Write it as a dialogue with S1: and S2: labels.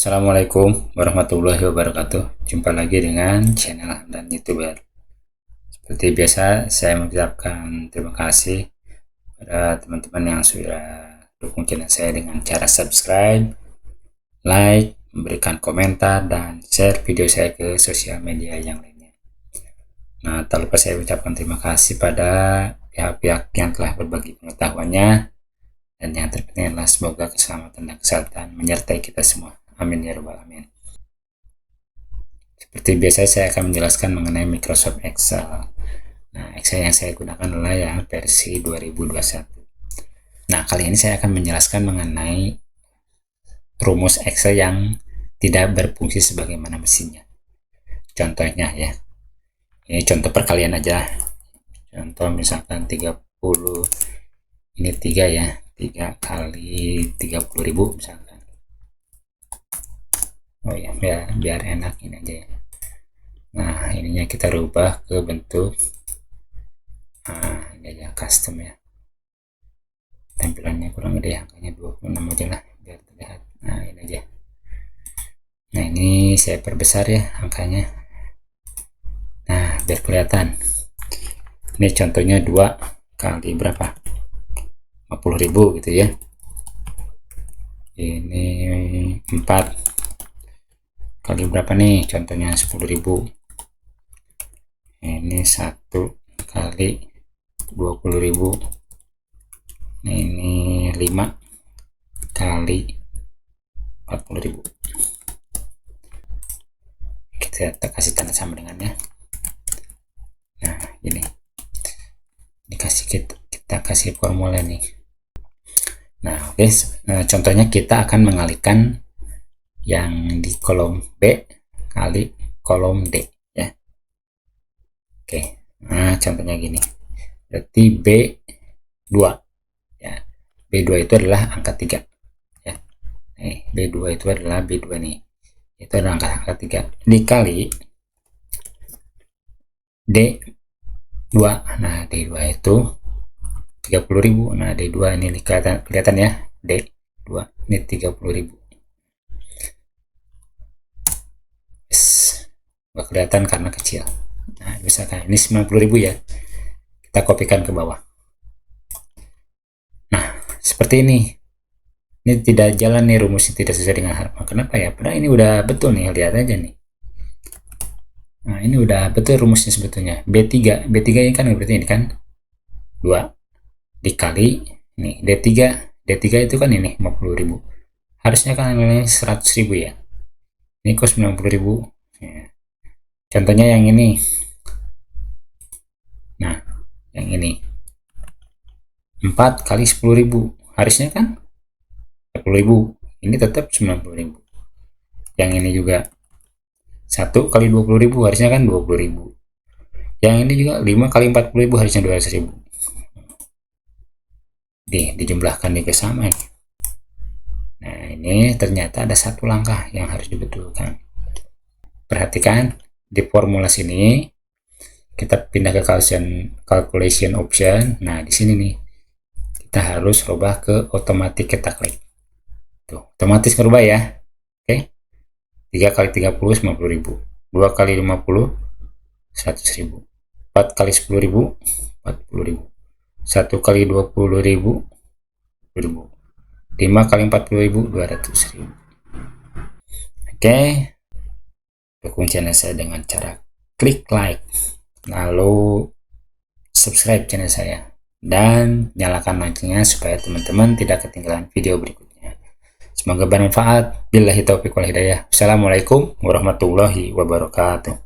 S1: Assalamualaikum warahmatullahi wabarakatuh. Jumpa lagi dengan channel dan YouTuber. Seperti biasa, saya mengucapkan terima kasih pada teman-teman yang sudah dukung channel saya dengan cara subscribe, like, memberikan komentar, dan share video saya ke sosial media yang lainnya. Nah, tak lupa saya ucapkan terima kasih pada pihak-pihak yang telah berbagi pengetahuannya, dan yang terpenting adalah semoga keselamatan dan kesehatan menyertai kita semua. Amin ya rabbal alamin. Seperti biasa, saya akan menjelaskan mengenai Microsoft Excel. Nah, Excel yang saya gunakan adalah yang versi 2021. Nah, kali ini saya akan menjelaskan mengenai rumus Excel yang tidak berfungsi sebagaimana mesinnya. Contohnya ya, ini contoh perkalian aja. Contoh misalkan 30, ini 3 ya, 3 kali 30.000 misalkan. Oh ya, biar enak ini aja ya. Nah, ininya kita rubah ke bentuk ini aja, custom ya. Tampilannya kurang gede, angkanya 26 aja lah biar terlihat. Nah, ini aja. Nah, ini saya perbesar ya angkanya. Nah, biar kelihatan. Ini contohnya 2 kali berapa? 50.000 gitu ya. Ini 4 kali berapa nih, contohnya 10.000. Ini 1 kali 20.000. Nah, ini 5 kali 40.000. Kita kasih tanda sama dengannya. Nah, ini dikasih, kita kasih formula nih. Nah, oke. Nah, contohnya kita akan mengalihkan yang di kolom B kali kolom D ya. Oke, nah contohnya gini, berarti B2 ya, B2 itu adalah angka 3 ya. Nih, B2 itu adalah B2 nih, itu adalah angka 3 dikali D2. Nah, D2 itu 30.000. Nah, D2 ini kelihatan ya, D2 ini 30.000. Nggak kelihatan karena kecil. Nah, misalkan ini 90.000 ya, kita kopikan ke bawah. Nah, seperti ini tidak jalan nih, rumusnya tidak sesuai dengan harapan. Kenapa ya? Padahal ini udah betul nih, lihat aja nih. Nah, ini udah betul rumusnya sebetulnya. B3 ini kan berarti ini kan 2 dikali nih D3 itu kan ini 50.000. Harusnya kan nilainya 100.000 ya. Ini kos 90.000 ya. Contohnya yang ini. Nah, yang ini 4 kali 10.000, harusnya kan 10.000, ini tetap 90.000. Yang ini juga 1 kali 20.000, harusnya kan 20.000. Yang ini juga 5 kali 40.000, harusnya 200.000. Dijumlahkan ke sama. Nah, ini ternyata ada satu langkah yang harus dibetulkan. Perhatikan di formula sini, kita pindah ke calculation option. Nah, di sini nih kita harus rubah ke otomatis, kita klik tuh, otomatis berubah ya. Oke, 3 kali 30 50.000, 2 kali 50 100.000, 4 kali 10.000 40.000, 1 kali 20.000 10.000, 5 kali 40.000 200.000. Oke, dukung channel saya dengan cara klik like, lalu subscribe channel saya, dan nyalakan loncengnya supaya teman-teman tidak ketinggalan video berikutnya. Semoga bermanfaat. Billahi taufiq wal hidayah. Assalamualaikum warahmatullahi wabarakatuh.